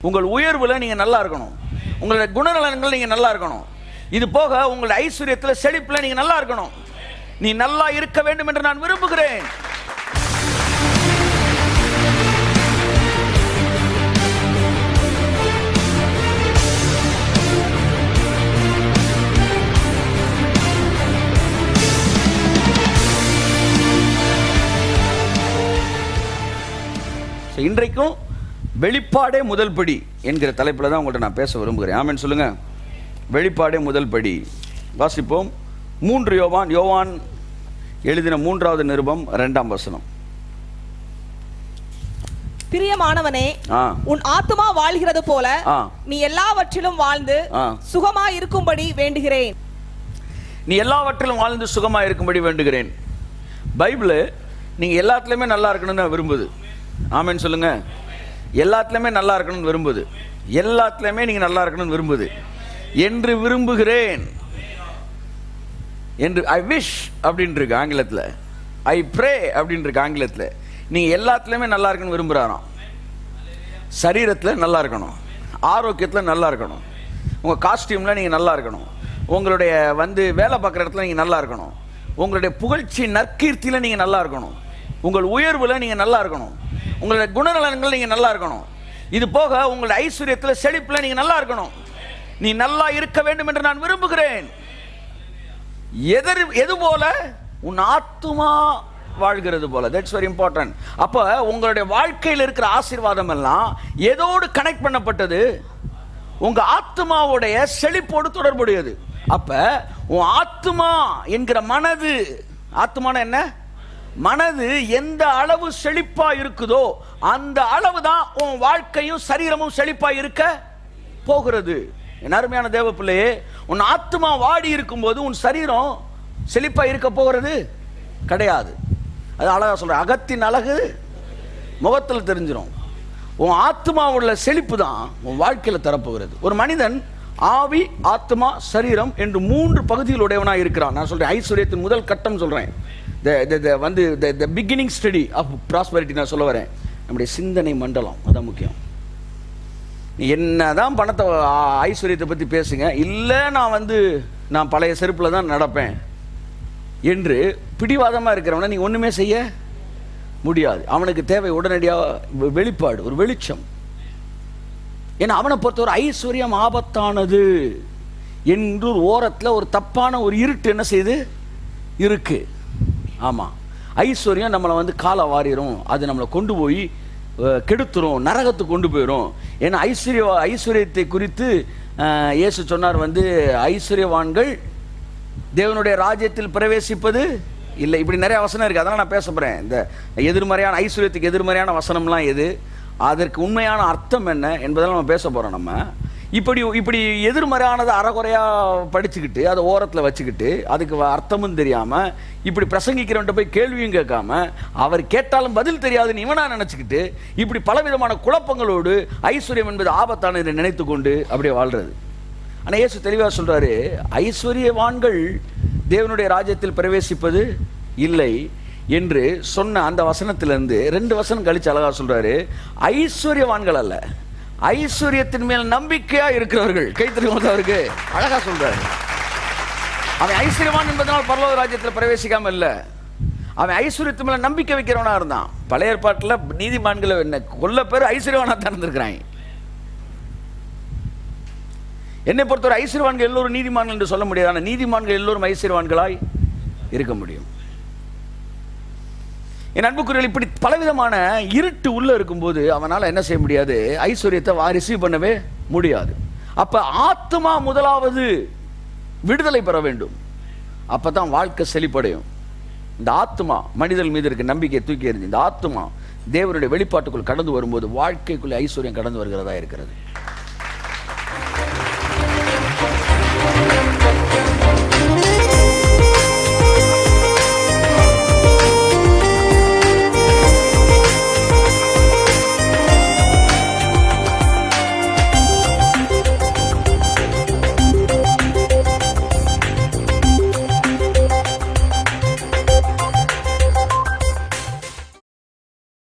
உங்கள் உயர்வுல நீங்க நல்லா இருக்கணும், உங்களுடைய குணநலன்கள் நீங்க நல்லா இருக்கணும், இது போக உங்களுடைய ஐஸ்வர்யத்தில் செழிப்புல நீங்க நல்லா இருக்கணும். நீ நல்லா இருக்க வேண்டும் என்று நான் விரும்புகிறேன். இன்றைக்கும் வெளிப்பாடே முதல் படி என்கிற தலைப்பில் தான் உங்கள்கிட்ட நான் பேச விரும்புகிறேன். ஆமென் சொல்லுங்க. வெளிப்பாடே முதல் படி. வாசிப்போம். 3 யோவான் எழுதின 3வது நிருபம் 2ஆம் வசனம். பிரியமானவனே, உன் ஆத்துமா வாழ்கிறது போல நீ எல்லாவற்றிலும் வாழ்ந்து சுகமா இருக்கும்படி வேண்டுகிறேன். நீ எல்லாவற்றிலும் வாழ்ந்து சுகமா இருக்கும்படி வேண்டுகிறேன். பைபிள் நீங்க எல்லாத்துலயுமே நல்லா இருக்கணும்னு விரும்புது. ஆமென் சொல்லுங்க. எல்லாத்துலயுமே நல்லா இருக்கணும்னு விரும்புது. எல்லாத்துலயுமே நீங்க நல்லா இருக்கணும்னு விரும்புது. என்று விரும்புகிறேன் என்று ஐ விஷ் அப்படின்னு இருக்கு ஆங்கிலத்தில், ஐ ப்ரே அப்படின்னு இருக்கு ஆங்கிலத்தில். நீங்க எல்லாத்துலயுமே நல்லா இருக்கணும்னு விரும்புறாராம். சரீரத்தில் நல்லா இருக்கணும், ஆரோக்கியத்தில் நல்லா இருக்கணும், உங்க காஸ்டியூம்ல நீங்க நல்லா இருக்கணும், உங்களுடைய வேலை பார்க்குற இடத்துல நீங்க நல்லா இருக்கணும், உங்களுடைய புகழ்ச்சி நற்கீர்த்தியில நீங்க நல்லா இருக்கணும், உங்கள் உயர்வுல நீங்க நல்லா இருக்கணும், உங்களுடைய குணநலன்கள் நீங்க நல்லா இருக்கணும், இது போக உங்களுடைய ஐஸ்வர்யத்தில் செழிப்புல நீங்க நல்லா இருக்கணும். நீ நல்லா இருக்க வேண்டும் என்று நான் விரும்புகிறேன். எது போல? உன் ஆத்துமா வாழ்கிறது போல. That's very important. அப்ப உங்களுடைய வாழ்க்கையில் இருக்கிற ஆசீர்வாதம் எல்லாம் எதோடு கனெக்ட் பண்ணப்பட்டது? உங்க ஆத்துமாவுடைய செழிப்போடு தொடர்புடையது. அப்ப உன் ஆத்துமா என்கிற மனது, ஆத்துமான என்ன? மனது எந்த அளவு செழிப்பா இருக்குதோ அந்த அளவு தான் உன் வாழ்க்கையும் சரீரமும் செழிப்பா இருக்க போகிறது. என் அருமையான தேவ பிள்ளையே, உன் ஆத்துமா வாடி இருக்கும்போது உன் சரீரம் செழிப்பா இருக்க போகிறது கிடையாது. அது அழகா சொல்ற, அகத்தின் அழகு முகத்தில் தெரிஞ்சிடும். உன் ஆத்துமா உள்ள செழிப்பு தான் உன் வாழ்க்கையில தரப்போகிறது. ஒரு மனிதன் ஆவி, ஆத்மா, சரீரம் என்று 3 பகுதிகளுடையவனா இருக்கிறான். நான் சொல்றேன் ஐஸ்வர்யத்தின் முதல் கட்டம் சொல்றேன். the beginning study of prosperity நான் சொல்ல வரேன். நம்முடைய சிந்தனை மண்டலம் அதான் முக்கியம். என்னதான் பணத்தை ஐஸ்வர்யத்தை பற்றி பேசுங்க, இல்லை நான் பழைய செருப்பில் தான் நடப்பேன் என்று பிடிவாதமாக இருக்கிறவனை நீ ஒன்றுமே செய்ய முடியாது. அவனுக்கு தேவை உடனடியாக வெளிப்பாடு, ஒரு வெளிச்சம். ஏன்னா அவனை பொறுத்தவரை ஐஸ்வர்யம் ஆபத்தானது என்று ஓரத்தில் ஒரு தப்பான ஒரு இருட்டு என்ன செய்யுது இருக்கு. ஆமாம், ஐஸ்வர்யம் நம்மளை காலை வாரிடும், அது நம்மளை கொண்டு போய் கெடுத்துரும், நரகத்துக்கு கொண்டு போயிடும். ஏன்னா ஐஸ்வர்யத்தை குறித்து இயேசு சொன்னார், ஐஸ்வர்யவான்கள் தேவனுடைய ராஜ்யத்தில் பிரவேசிப்பது இல்லை. இப்படி நிறைய வசனம் இருக்குது, அதெல்லாம் நான் பேச போகிறேன். இந்த எதிர்மறையான ஐஸ்வர்யத்துக்கு எதிர்மறையான வசனம்லாம் எது, அதற்கு உண்மையான அர்த்தம் என்ன என்பதெல்லாம் நம்ம பேச போகிறோம். நம்ம இப்படி எதிர்மறையானதை அறகுறையாக படிச்சுக்கிட்டு அதை ஓரத்தில் வச்சுக்கிட்டு அதுக்கு அர்த்தமும் தெரியாமல் இப்படி பிரசங்கிக்கிறவன்ட்ட போய் கேள்வியும் கேட்காம அவர் கேட்டாலும் பதில் தெரியாதுன்னு இவனா நினச்சிக்கிட்டு இப்படி பலவிதமான குழப்பங்களோடு ஐஸ்வர்யம் என்பது ஆபத்தானது நினைத்து கொண்டு அப்படியே வாழ்றது. ஆனால் இயேசு தெளிவாக சொல்கிறாரு, ஐஸ்வர்யவான்கள் தேவனுடைய ராஜ்யத்தில் பிரவேசிப்பது இல்லை என்று சொன்ன அந்த வசனத்திலிருந்து 2 வசனம் கழிச்சு அழகா சொல்றாரு, ஐஸ்வர்யவான்கள் அல்ல, ஐஸ்வர்யத்தின் மேல் நம்பிக்கையா இருக்கிறவர்கள். கைத்தறிவது அவருக்கு அழகா சொல்றாரு. அவன் ஐஸ்வர்யவான் என்பதனால் பரலோக ராஜ்யத்தில் பிரவேசிக்காம இல்ல, அவன் ஐஸ்வர்யத்தின் மேல நம்பிக்கை வைக்கிறவனா இருந்தான். பழைய ஏற்பாட்டில் நீதிமான்களை என்ன கொல்ல பேர் ஐஸ்வர்யவானா தான் இருந்திருக்கிறாங்க. என்னை பொறுத்தவரை ஐஸ்வர்யவான்கள் எல்லோரும் நீதிமான்கள் என்று சொல்ல முடியாது, ஆனால் நீதிமான்கள் எல்லோரும் ஐஸ்வர்யவான்களாய் இருக்க முடியும். என் அன்புக்குரியவர்களே, இப்படி பலவிதமான இருட்டு உள்ள இருக்கும்போது அவனால் என்ன செய்ய முடியாது, ஐஸ்வர்யத்தை ரிசீவ் பண்ணவே முடியாது. அப்ப ஆத்மா முதலாவது விடுதலை பெற வேண்டும், அப்பதான் வாழ்க்கை செழிப்படையும். இந்த ஆத்மா மனிதன் மீது இருக்க நம்பிக்கையை தூக்கி எறிஞ்சு இந்த ஆத்மா தேவனுடைய வெளிப்பாட்டுக்குள் கடந்து வரும்போது வாழ்க்கைக்குள்ளே ஐஸ்வர்யம் கடந்து வருகிறதா இருக்கிறது.